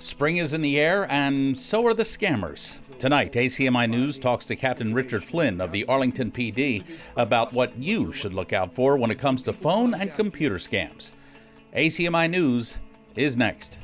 Spring is in the air, and so are the scammers. Tonight, ACMi News talks to Captain Richard Flynn of the Arlington PD about what you should look out for when it comes to phone and computer scams. ACMi News is next.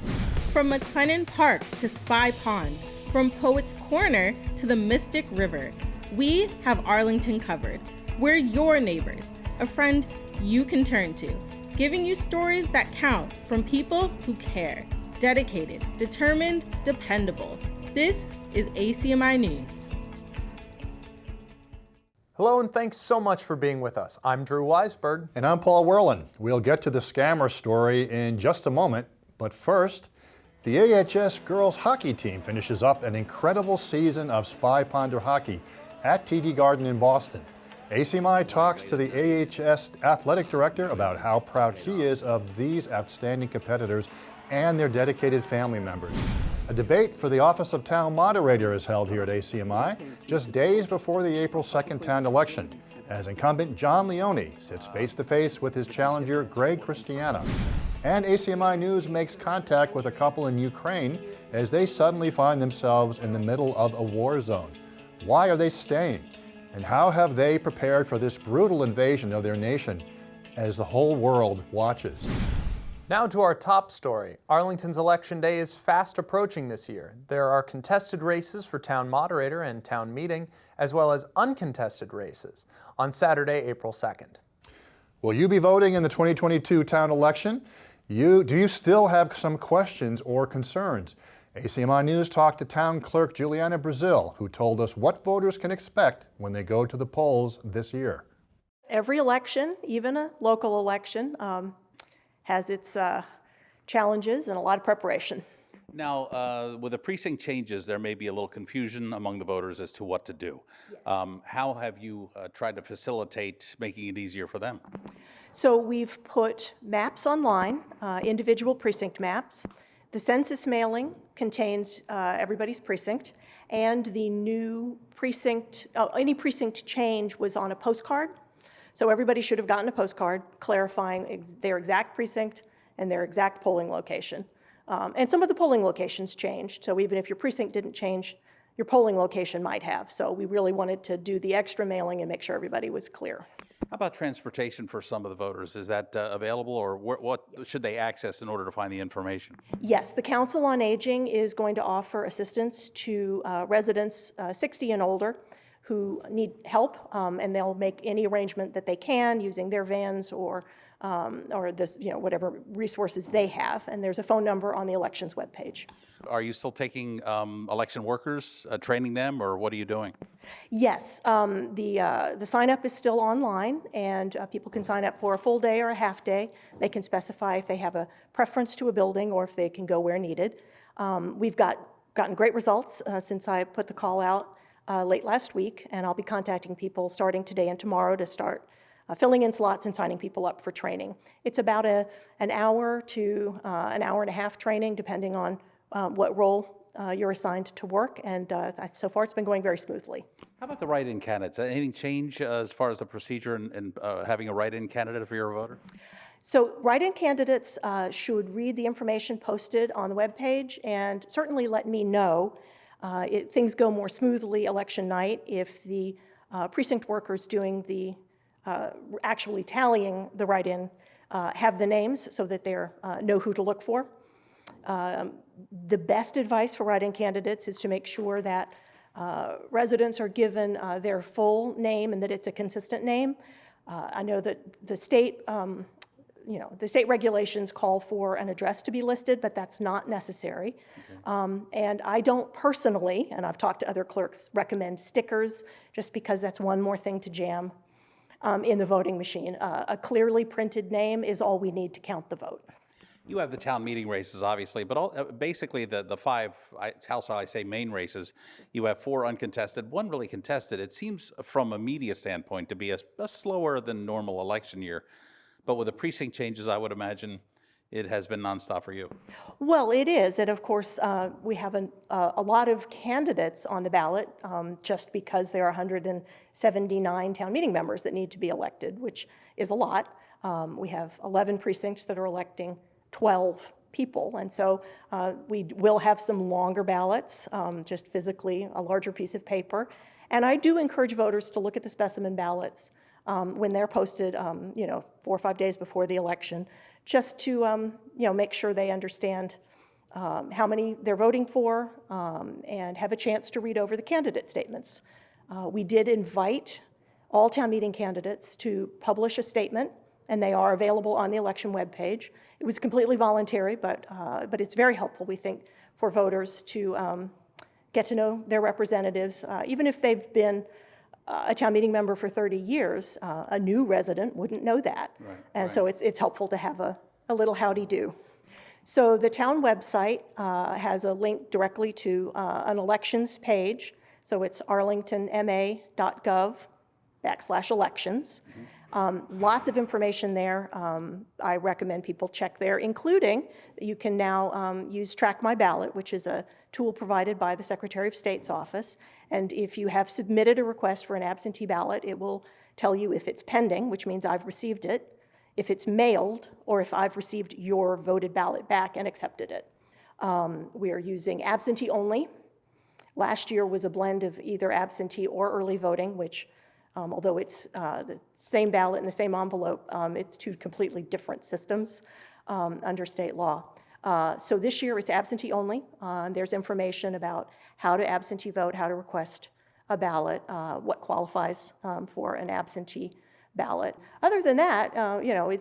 From McLennan Park to Spy Pond, from Poets Corner to the Mystic River, we have Arlington covered. We're your neighbors, a friend you can turn to, giving you stories that count from people who care. Dedicated, determined, dependable. This is ACMi News. Hello and thanks so much for being with us. I'm Drew Weisberg. And I'm Paul Werlin. We'll get to the scammer story in just a moment, but first, the AHS Girls Hockey team finishes up an incredible season of Spy Ponder hockey at TD Garden in Boston. ACMi talks to the AHS athletic director about how proud he is of these outstanding competitors and their dedicated family members. A debate for the office of town moderator is held here at ACMi just days before the April 2nd town election, as incumbent John Leone sits face-to-face with his challenger Greg Christiana. And ACMi News makes contact with a couple in Ukraine as they suddenly find themselves in the middle of a war zone. Why are they staying? And how have they prepared for this brutal invasion of their nation as the whole world watches? Now to our top story. Arlington's election day is fast approaching this year. There are contested races for town moderator and town meeting, as well as uncontested races on Saturday, April 2nd. Will you be voting in the 2022 town election? Do you still have some questions or concerns? ACMi News talked to town clerk Juliana Brazil, who told us what voters can expect when they go to the polls this year. Every election, even a local election, has its challenges and a lot of preparation. Now, with the precinct changes, there may be a little confusion among the voters as to what to do. Yes. How have you tried to facilitate making it easier for them? So we've put maps online, individual precinct maps. The census mailing contains everybody's precinct, and the new precinct, any precinct change was on a postcard. So everybody should have gotten a postcard clarifying their exact precinct and their exact polling location. And some of the polling locations changed, so even if your precinct didn't change, your polling location might have. So we really wanted to do the extra mailing and make sure everybody was clear. How about transportation for some of the voters? Is that available, or what should they access in order to find the information? Yes, the Council on Aging is going to offer assistance to residents 60 and older who need help, and they'll make any arrangement that they can using their vans or this, whatever resources they have. And there's a phone number on the elections webpage. Are you still taking election workers, training them, or what are you doing? Yes, the sign-up is still online, and people can sign up for a full day or a half day. They can specify if they have a preference to a building or if they can go where needed. We've gotten great results since I put the call out late last week, and I'll be contacting people starting today and tomorrow to start filling in slots and signing people up for training. It's about an hour to an hour and a half training, depending on what role you're assigned to work, and so far it's been going very smoothly. How about the write-in candidates? Anything change as far as the procedure and having a write-in candidate if you're a voter? So write-in candidates should read the information posted on the webpage and certainly let me know things go more smoothly election night if the precinct workers doing the actually tallying the write-in have the names so that they know who to look for. The best advice for write-in candidates is to make sure that residents are given their full name and that it's a consistent name. I know that the state regulations call for an address to be listed, but that's not necessary. Okay. And I don't personally, and I've talked to other clerks, recommend stickers just because that's one more thing to jam in the voting machine. A clearly printed name is all we need to count the vote. You have the town meeting races, obviously, but basically the five, how shall I say, main races, you have 4 uncontested, 1 really contested. It seems from a media standpoint to be a slower than normal election year. But with the precinct changes, I would imagine it has been nonstop for you. Well, it is, and of course, we have a lot of candidates on the ballot just because there are 179 town meeting members that need to be elected, which is a lot. We have 11 precincts that are electing 12 people. And so we will have some longer ballots, just physically a larger piece of paper. And I do encourage voters to look at the specimen ballots when they're posted, 4 or 5 days before the election, just to make sure they understand how many they're voting for and have a chance to read over the candidate statements. We did invite all town meeting candidates to publish a statement, and they are available on the election webpage. It was completely voluntary, but it's very helpful, we think, for voters to get to know their representatives. Even if they've been a town meeting member for 30 years, a new resident wouldn't know that. Right, and right. so it's helpful to have a little howdy-do. So the town website has a link directly to an elections page. So it's arlingtonma.gov/elections. Lots of information there. I recommend people check there, including you can now use Track My Ballot, which is a tool provided by the Secretary of State's office. And if you have submitted a request for an absentee ballot, it will tell you if it's pending, which means I've received it, if it's mailed, or if I've received your voted ballot back and accepted it. We are using absentee only. Last year was a blend of either absentee or early voting, which although it's the same ballot in the same envelope, it's two completely different systems under state law. So this year it's absentee only. There's information about how to absentee vote, how to request a ballot, what qualifies for an absentee ballot. Other than that,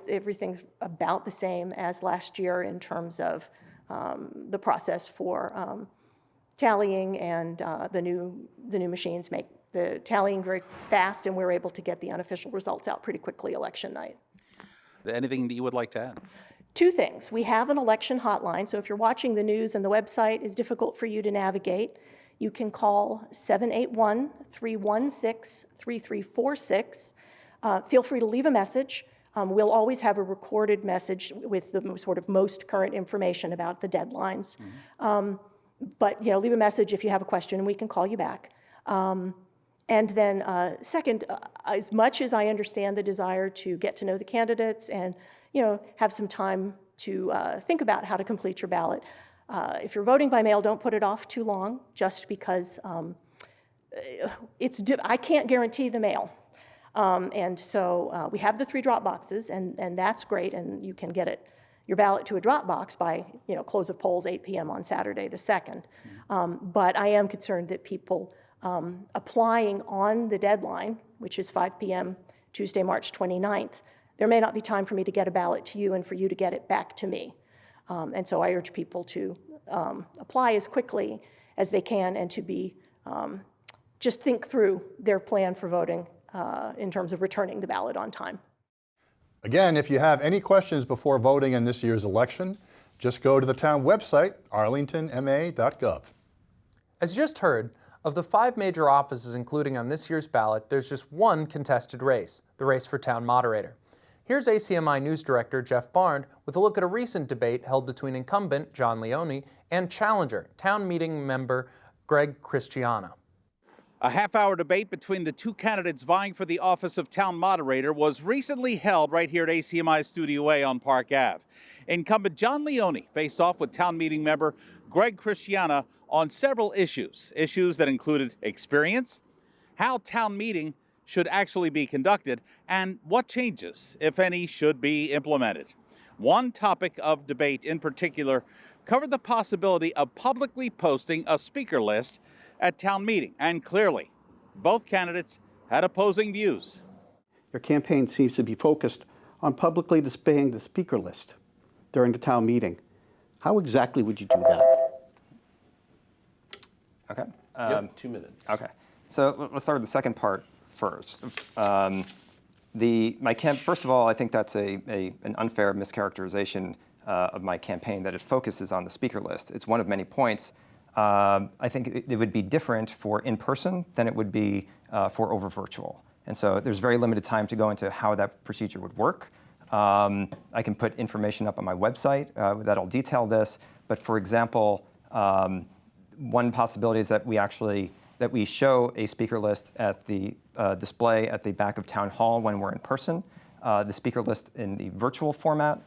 everything's about the same as last year in terms of the process for tallying, and the new machines make the tallying very fast, and we're able to get the unofficial results out pretty quickly election night. Anything that you would like to add? Two things. We have an election hotline, so if you're watching the news and the website is difficult for you to navigate, you can call 781-316-3346. Feel free to leave a message. We'll always have a recorded message with the sort of most current information about the deadlines. But leave a message if you have a question, and we can call you back. And then second, as much as I understand the desire to get to know the candidates and have some time to think about how to complete your ballot, if you're voting by mail, don't put it off too long, just because I can't guarantee the mail. And so we have the 3 drop boxes, and that's great, and you can get your ballot to a drop box by close of polls 8 p.m. on Saturday the 2nd. But I am concerned that people applying on the deadline, which is 5 p.m. Tuesday, March 29th, there may not be time for me to get a ballot to you and for you to get it back to me. And so I urge people to apply as quickly as they can, and to be just think through their plan for voting in terms of returning the ballot on time. Again, if you have any questions before voting in this year's election, just go to the town website, arlingtonma.gov. As you just heard, of the 5 major offices including on this year's ballot, there's just one contested race, the race for town moderator. Here's ACMi News Director Jeff Barnd with a look at a recent debate held between incumbent John Leone and challenger town meeting member Greg Christiana. A half-hour debate between the 2 candidates vying for the office of town moderator was recently held right here at ACMI Studio A on Park Ave. Incumbent John Leone faced off with town meeting member Greg Christiana on several issues that included experience, how town meeting should actually be conducted, and what changes, if any, should be implemented. One topic of debate in particular covered the possibility of publicly posting a speaker list at town meeting, and clearly, both candidates had opposing views. Your campaign seems to be focused on publicly displaying the speaker list during the town meeting. How exactly would you do that? Okay. 2 minutes. Okay. So let's start with the second part first. First of all, I think that's an unfair mischaracterization of my campaign, that it focuses on the speaker list. It's one of many points. I think it would be different for in-person than it would be for over virtual. And so there's very limited time to go into how that procedure would work. I can put information up on my website that'll detail this. But for example, one possibility is that we show a speaker list at the display at the back of Town Hall when we're in person, the speaker list in the virtual format,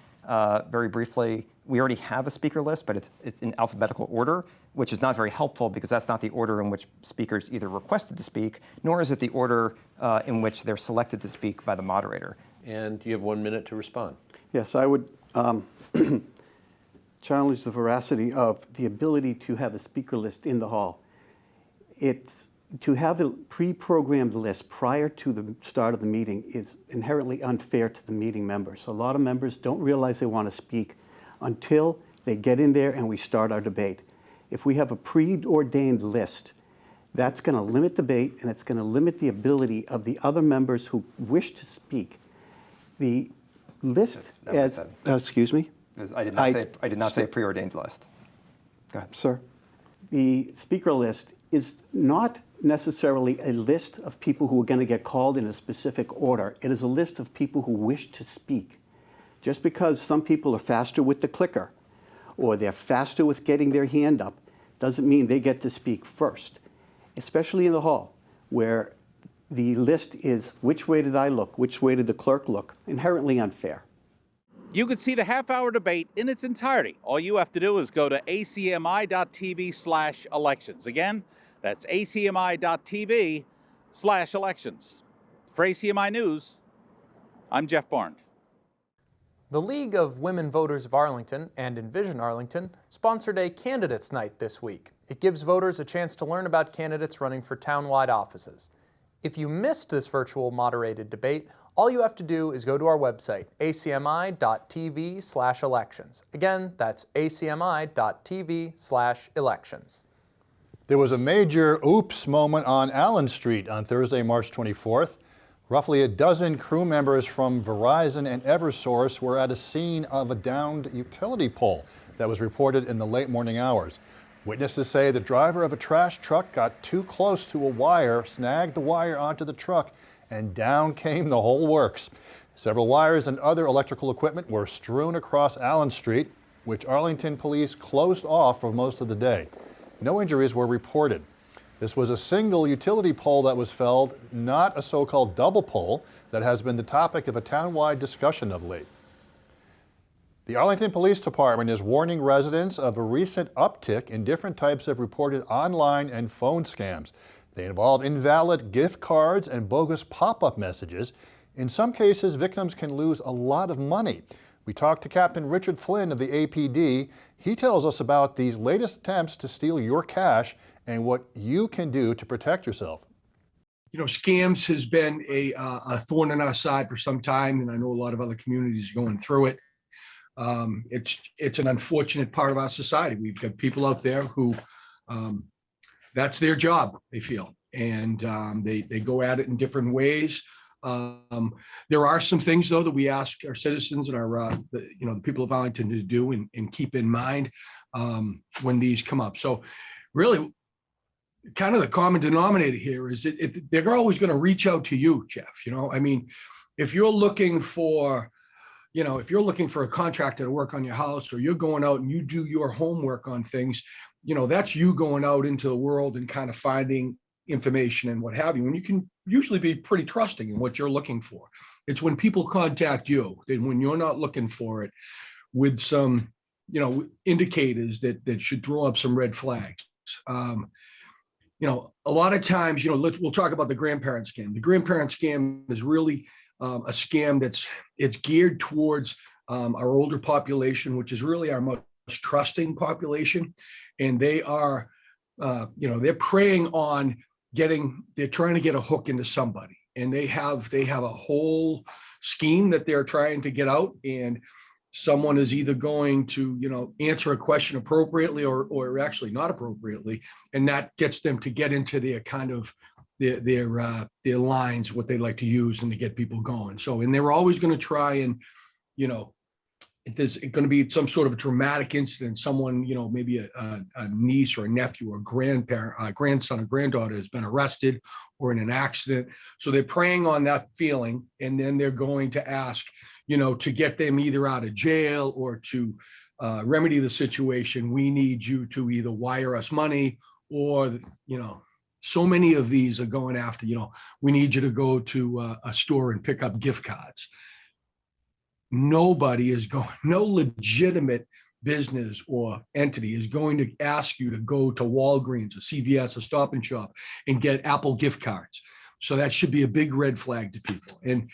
very briefly, we already have a speaker list, but it's in alphabetical order, which is not very helpful because that's not the order in which speakers either requested to speak, nor is it the order in which they're selected to speak by the moderator. And you have 1 minute to respond. Yes, I would challenge the veracity of the ability to have a speaker list in the hall. To have a pre-programmed list prior to the start of the meeting is inherently unfair to the meeting members. A lot of members don't realize they want to speak until they get in there and we start our debate. If we have a preordained list, that's going to limit debate and it's going to limit the ability of the other members who wish to speak. The list, excuse me? I did not say a preordained list. Go ahead. Sir, the speaker list is not necessarily a list of people who are going to get called in a specific order. It is a list of people who wish to speak. Just because some people are faster with the clicker or they're faster with getting their hand up doesn't mean they get to speak first, especially in the hall where the list is which way did I look, which way did the clerk look, inherently unfair. You can see the half-hour debate in its entirety. All you have to do is go to acmi.tv/elections. Again, that's acmi.tv/elections. For ACMi News, I'm Jeff Barnes. The League of Women Voters of Arlington and Envision Arlington sponsored a Candidates Night this week. It gives voters a chance to learn about candidates running for townwide offices. If you missed this virtual moderated debate, all you have to do is go to our website, acmi.tv/elections. Again, that's acmi.tv/elections. There was a major oops moment on Allen Street on Thursday, March 24th. Roughly a dozen crew members from Verizon and Eversource were at a scene of a downed utility pole that was reported in the late morning hours. Witnesses say the driver of a trash truck got too close to a wire, snagged the wire onto the truck, and down came the whole works. Several wires and other electrical equipment were strewn across Allen Street, which Arlington police closed off for most of the day. No injuries were reported. This was a single utility pole that was felled, not a so-called double pole that has been the topic of a townwide discussion of late. The Arlington Police Department is warning residents of a recent uptick in different types of reported online and phone scams. They involve invalid gift cards and bogus pop-up messages. In some cases, victims can lose a lot of money. We talked to Captain Richard Flynn of the APD. He tells us about these latest attempts to steal your cash and what you can do to protect yourself. You know, scams has been a thorn in our side for some time, and I know a lot of other communities are going through it. It's an unfortunate part of our society. We've got people out there who that's their job, they feel, and they go at it in different ways. There are some things, though, that we ask our citizens and our the people of Arlington to do and keep in mind when these come up. So really, kind of the common denominator here is they're always going to reach out to you, Jeff. You know, I mean, if you're looking for a contractor to work on your house, or you're going out and you do your homework on things, you know, that's you going out into the world and kind of finding information and what have you. And you can usually be pretty trusting in what you're looking for. It's when people contact you and when you're not looking for it with some, indicators that should throw up some red flags. A lot of times, we'll talk about the grandparent scam. The grandparent scam is really a scam it's geared towards our older population, which is really our most trusting population. And they are, they're preying on they're trying to get a hook into somebody. And they have a whole scheme that they're trying to get out. And someone is either going to, answer a question appropriately or actually not appropriately. And that gets them to get into their kind of their lines, what they like to use, and to get people going. So, and they're always going to try and, if there's going to be some sort of a traumatic incident, someone, maybe a niece or a nephew or grandparent, grandson or granddaughter has been arrested or in an accident. So they're preying on that feeling, and then they're going to ask, to get them either out of jail or to remedy the situation. We need you to either wire us money or, so many of these are going after, we need you to go to a store and pick up gift cards. nobody is going, no legitimate business or entity is going to ask you to go to Walgreens or CVS or Stop and Shop and get Apple gift cards. So that should be a big red flag to people. And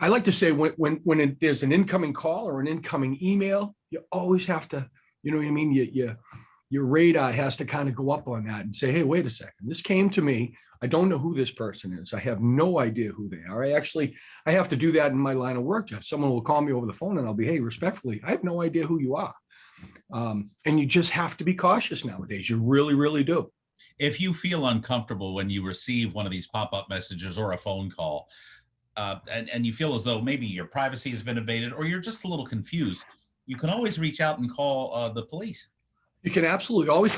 I like to say when there's an incoming call or an incoming email, you always have to, you know what I mean? Your radar has to kind of go up on that and say, hey, wait a second, this came to me. I don't know who this person is. I have no idea who they are. I have to do that in my line of work. If someone will call me over the phone and I'll be, hey, respectfully, I have no idea who you are. And you just have to be cautious nowadays. You really, really do. If you feel uncomfortable when you receive one of these pop-up messages or a phone call, and you feel as though maybe your privacy has been invaded or you're just a little confused, you can always reach out and call the police. You can absolutely always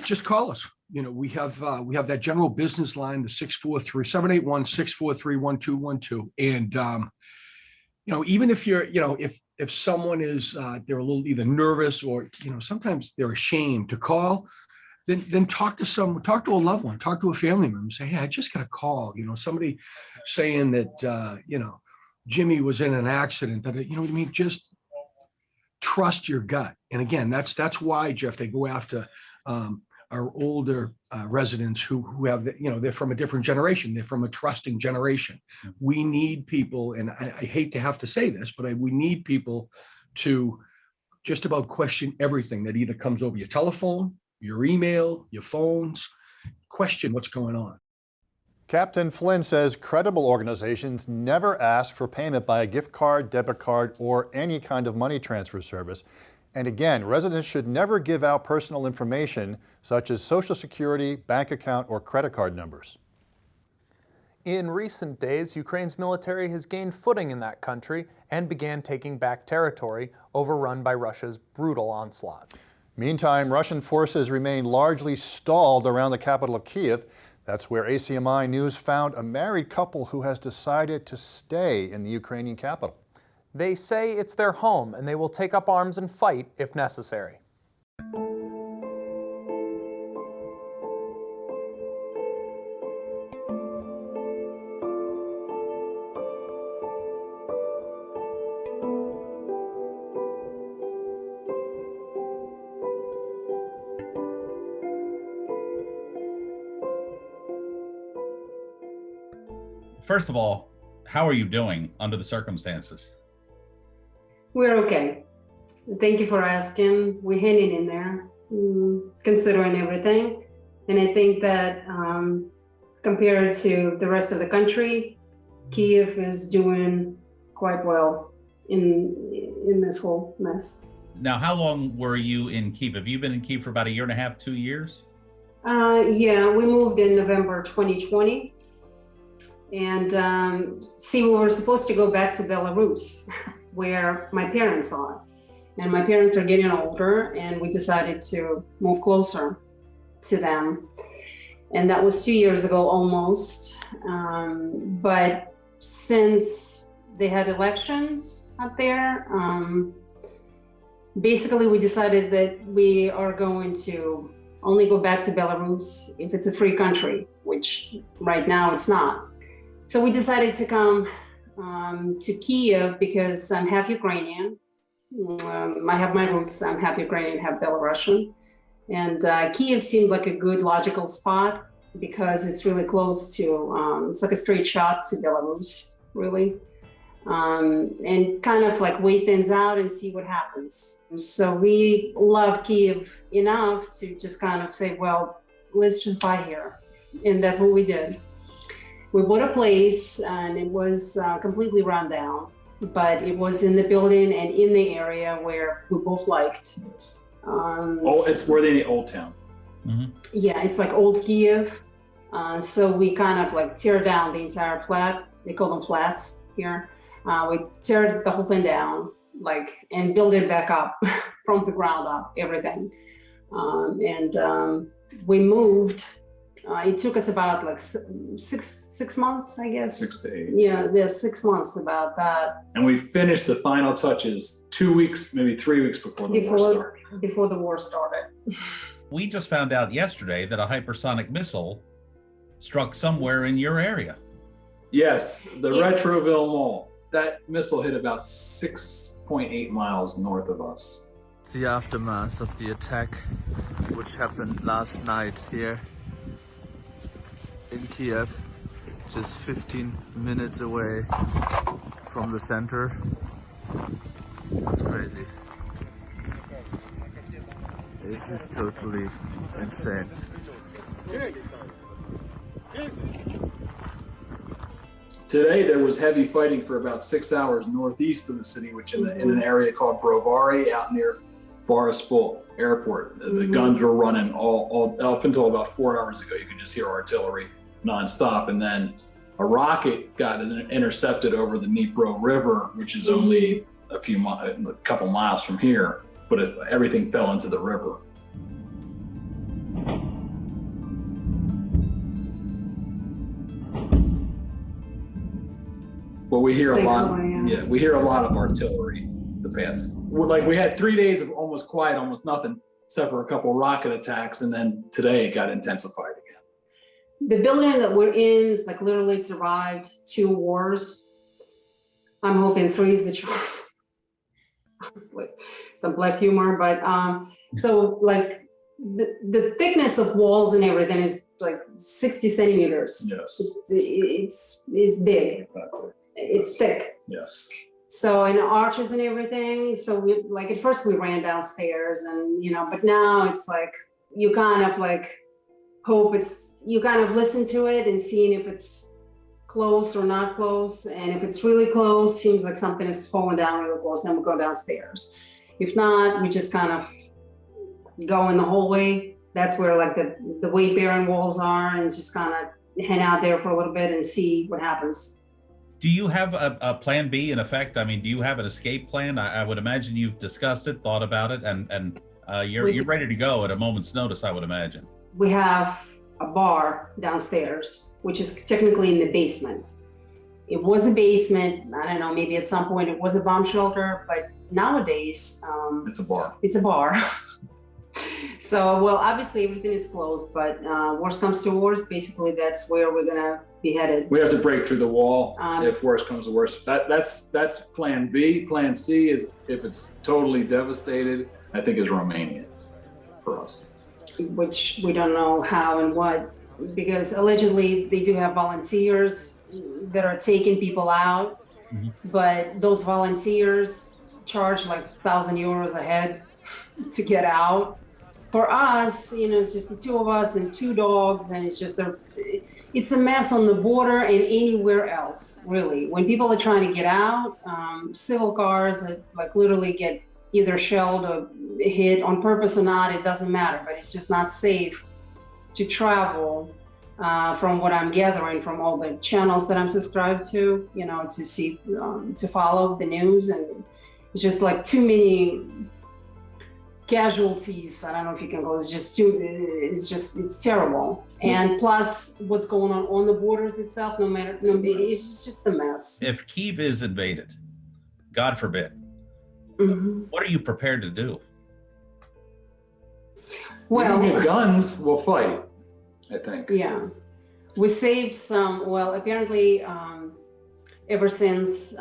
just call us. You know, we have that general business line, the 781-643-1212. And, you know, even if you're, you know, if someone is, they're a little either nervous or, you know, sometimes they're ashamed to call, then talk to a loved one, talk to a family member and say, hey, I just got a call, you know, somebody saying that, you know, Jimmy was in an accident, that, you know what I mean? Just trust your gut. And again, that's why, Jeff, they go after our older residents who have, you know, they're from a different generation. They're from a trusting generation. We need people, and I hate to have to say this, but we need people to just about question everything that either comes over your telephone, your email, your phones. Question what's going on. Captain Flynn says credible organizations never ask for payment by a gift card, debit card, or any kind of money transfer service. And again, residents should never give out personal information such as Social Security, bank account, or credit card numbers. In recent days, Ukraine's military has gained footing in that country and began taking back territory overrun by Russia's brutal onslaught. Meantime, Russian forces remain largely stalled around the capital of Kyiv. That's where ACMi News found a married couple who has decided to stay in the Ukrainian capital. They say it's their home and they will take up arms and fight if necessary. First of all, how are you doing under the circumstances? We're okay. Thank you for asking. We're hanging in there, considering everything. And I think that compared to the rest of the country, Kyiv is doing quite well in this whole mess. Now, how long were you in Kyiv? Have you been in Kyiv for about 1.5 years, 2 years? Yeah, we moved in November 2020. And we were supposed to go back to Belarus, where my parents are. And my parents are getting older, and we decided to move closer to them. And that was 2 years ago almost. But since they had elections up there, basically we decided that we are going to only go back to Belarus if it's a free country, which right now it's not. So we decided to come to Kyiv because I'm half Ukrainian. I have my roots, I'm half Ukrainian, half Belarusian. And Kyiv seemed like a good logical spot because it's really close to, it's like a straight shot to Belarus, really. And kind of like wait things out and see what happens. So we love Kyiv enough to just kind of say, well, let's just buy here. And that's what we did. We bought a place and it was completely run down, but it was in the building and in the area where we both liked. It's where they in the old town. Mm-hmm. Yeah, it's like old Kyiv. So we kind of like tear down the entire flat. They call them flats here. We tear the whole thing down, and build it back up from the ground up, everything. We moved. It took us about like six months, I guess. 6 to 8. Yeah, 6 months about that. And we finished the final touches 2 weeks, maybe 3 weeks before the war started. Before the war started. We just found out yesterday that a hypersonic missile struck somewhere in your area. Yes, the Retroville Mall. that missile hit about 6.8 miles north of us. It's the aftermath of the attack which happened last night here in Kiev, just 15 minutes away from the center. That's crazy. This is totally insane. Today there was heavy fighting for about 6 hours northeast of the city, which in an area called Brovary, out near Boryspil Airport. The guns were running all up until about 4 hours ago. You could just hear artillery nonstop, and then a rocket got intercepted over the Dnipro River, which is only a couple miles from here, but everything fell into the river. Well, we hear a lot. Yeah, we hear a lot of artillery. We had 3 days of almost quiet, almost nothing, except for a couple rocket attacks, and then today it got intensified again. The building that we're in is like literally survived 2 wars. I'm hoping 3 is the charm. Honestly, some black humor, but so like the thickness of walls and everything is like 60 centimeters. Yes. It's big. It's thick. Yes. So, and arches and everything. So we, like, at first we ran downstairs and, but now it's like, you kind of like hope you kind of listen to it and seeing if it's close or not close. And if it's really close, seems like something is falling down really close, then we go downstairs. If not, we just kind of go in the hallway. That's where like the weight bearing walls are, and just kind of hang out there for a little bit and see what happens. Do you have a plan B in effect? I mean, do you have an escape plan? I would imagine you've discussed it, thought about it, and you're ready to go at a moment's notice, I would imagine. We have a bar downstairs, which is technically in the basement. It was a basement. I don't know, maybe at some point it was a bomb shelter, but nowadays it's a bar. It's a bar. So, well, obviously everything is closed, but worst comes to worst, basically that's where we're gonna be headed. We have to break through the wall if worst comes to worst. That's plan B. Plan C is if it's totally devastated, I think is Romania for us. Which we don't know how and what, because allegedly they do have volunteers that are taking people out, but those volunteers charge like 1,000 euros a head to get out. For us, it's just the 2 of us and 2 dogs, and it's just it's a mess on the border and anywhere else, really. When people are trying to get out, civil cars that like literally get either shelled or hit on purpose or not, it doesn't matter, but it's just not safe to travel from what I'm gathering from all the channels that I'm subscribed to, to see, to follow the news. And it's just like too many casualties. I don't know if you can call it. It's terrible. And plus what's going on the borders itself, it's just a mess. If Kyiv is invaded, God forbid, what are you prepared to do? Well, we get guns, we'll fight, I think. Yeah. We saved some, well, apparently ever since,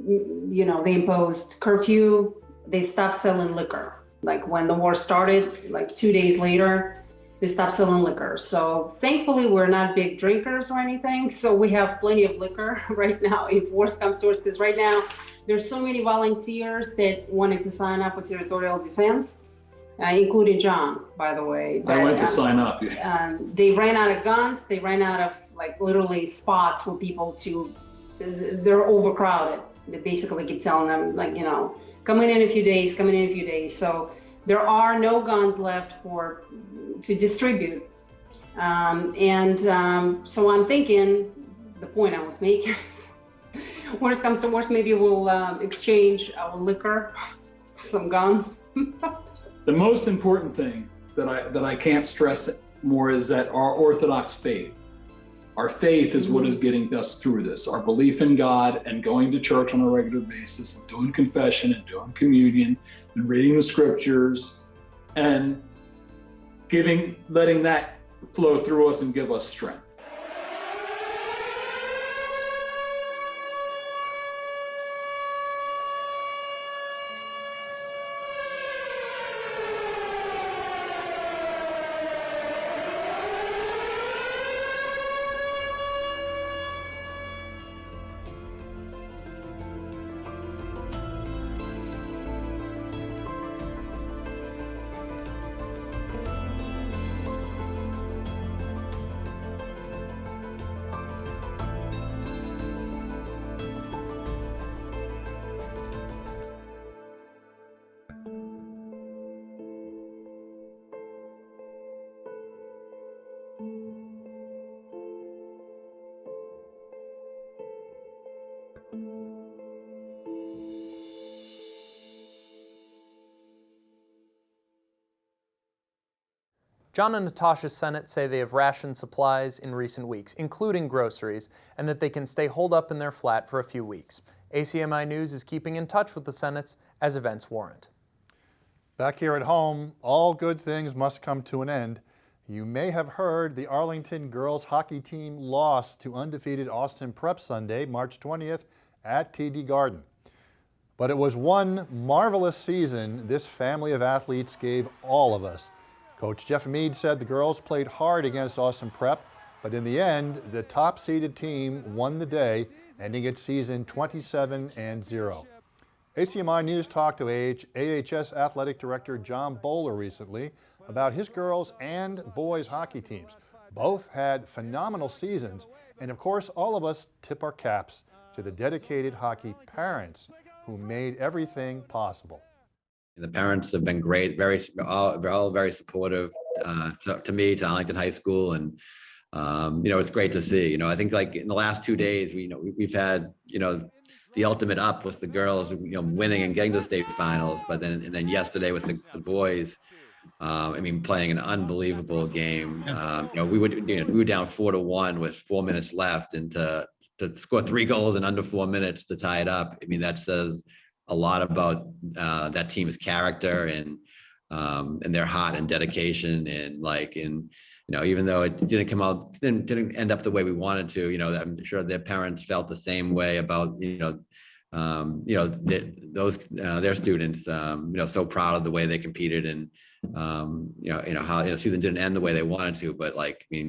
they imposed curfew, they stopped selling liquor. Like when the war started, like 2 days later, they stopped selling liquor. So thankfully we're not big drinkers or anything. So we have plenty of liquor right now if worse comes to worse, because right now there's so many volunteers that wanted to sign up for territorial defense, including John, by the way. I went to sign up. They ran out of guns. They ran out of like literally spots for people they're overcrowded. They basically keep telling them like, coming in a few days. So there are no guns left to distribute. So I'm thinking, the point I was making, worst comes to worst, maybe we'll exchange our liquor for some guns. The most important thing that I can't stress more is that our Orthodox faith, our faith is what is getting us through this. Our belief in God and going to church on a regular basis and doing confession and doing communion and reading the scriptures and letting that flow through us and give us strength. John and Natasha Sennett say they have rationed supplies in recent weeks, including groceries, and that they can stay holed up in their flat for a few weeks. ACMi News is keeping in touch with the Sennetts as events warrant. Back here at home, all good things must come to an end. You may have heard the Arlington Girls Hockey team lost to undefeated Austin Prep Sunday, March 20th at TD Garden. But it was one marvelous season this family of athletes gave all of us. Coach Jeff Mead said the girls played hard against Austin Prep, but in the end, the top-seeded team won the day, ending its season 27-0. ACMi News talked to AHS Athletic Director John Bowler recently about his girls' and boys' hockey teams. Both had phenomenal seasons, and of course, all of us tip our caps to the dedicated hockey parents who made everything possible. The parents have been great, all very supportive to me, to Arlington High School, and it's great to see. I think like in the last 2 days, we've had the ultimate up with the girls, winning and getting to the state finals, but then yesterday with the boys, playing an unbelievable game. We were down 4-1 with 4 minutes left, and to score 3 goals in under 4 minutes to tie it up. that says a lot about that team's character and their heart and dedication, and even though it didn't come out, didn't end up the way we wanted to, I'm sure their parents felt the same way about their students, so proud of the way they competed, and how the season didn't end the way they wanted to, but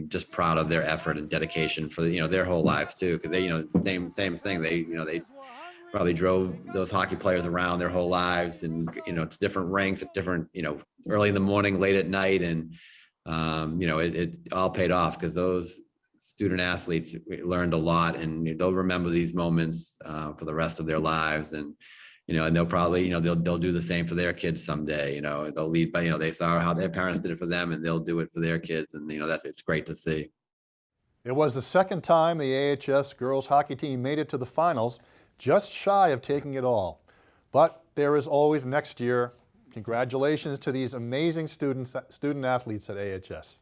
just proud of their effort and dedication for their whole lives too, because they same thing, they probably drove those hockey players around their whole lives, and to different rinks at different early in the morning, late at night, and it all paid off, because those student athletes learned a lot, and they'll remember these moments for the rest of their lives, and and they'll probably they'll do the same for their kids someday. They'll lead by they saw how their parents did it for them, and they'll do it for their kids, and that it's great to see. It was the second time the AHS girls hockey team made it to the finals, just shy of taking it all. But there is always next year. Congratulations to these amazing student athletes at AHS.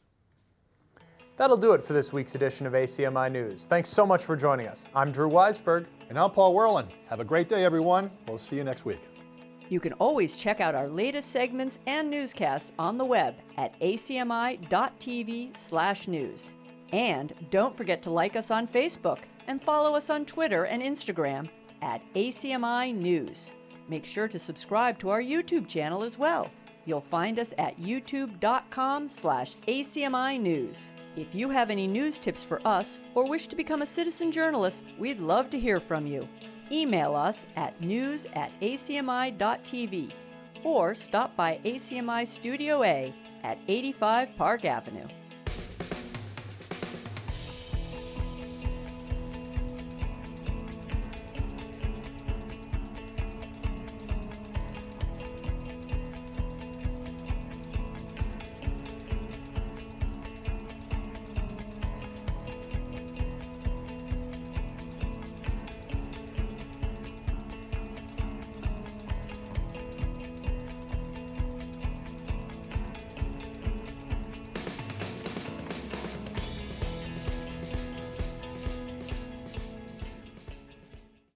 That'll do it for this week's edition of ACMi News. Thanks so much for joining us. I'm Drew Weisberg. And I'm Paul Werlin. Have a great day, everyone. We'll see you next week. You can always check out our latest segments and newscasts on the web at acmi.tv/news. And don't forget to like us on Facebook and follow us on Twitter and Instagram at ACMi News. Make sure to subscribe to our YouTube channel as well. You'll find us at youtube.com/ACMi News. If you have any news tips for us or wish to become a citizen journalist, we'd love to hear from you. Email us at news@acmi.tv or stop by ACMI Studio A at 85 Park Avenue.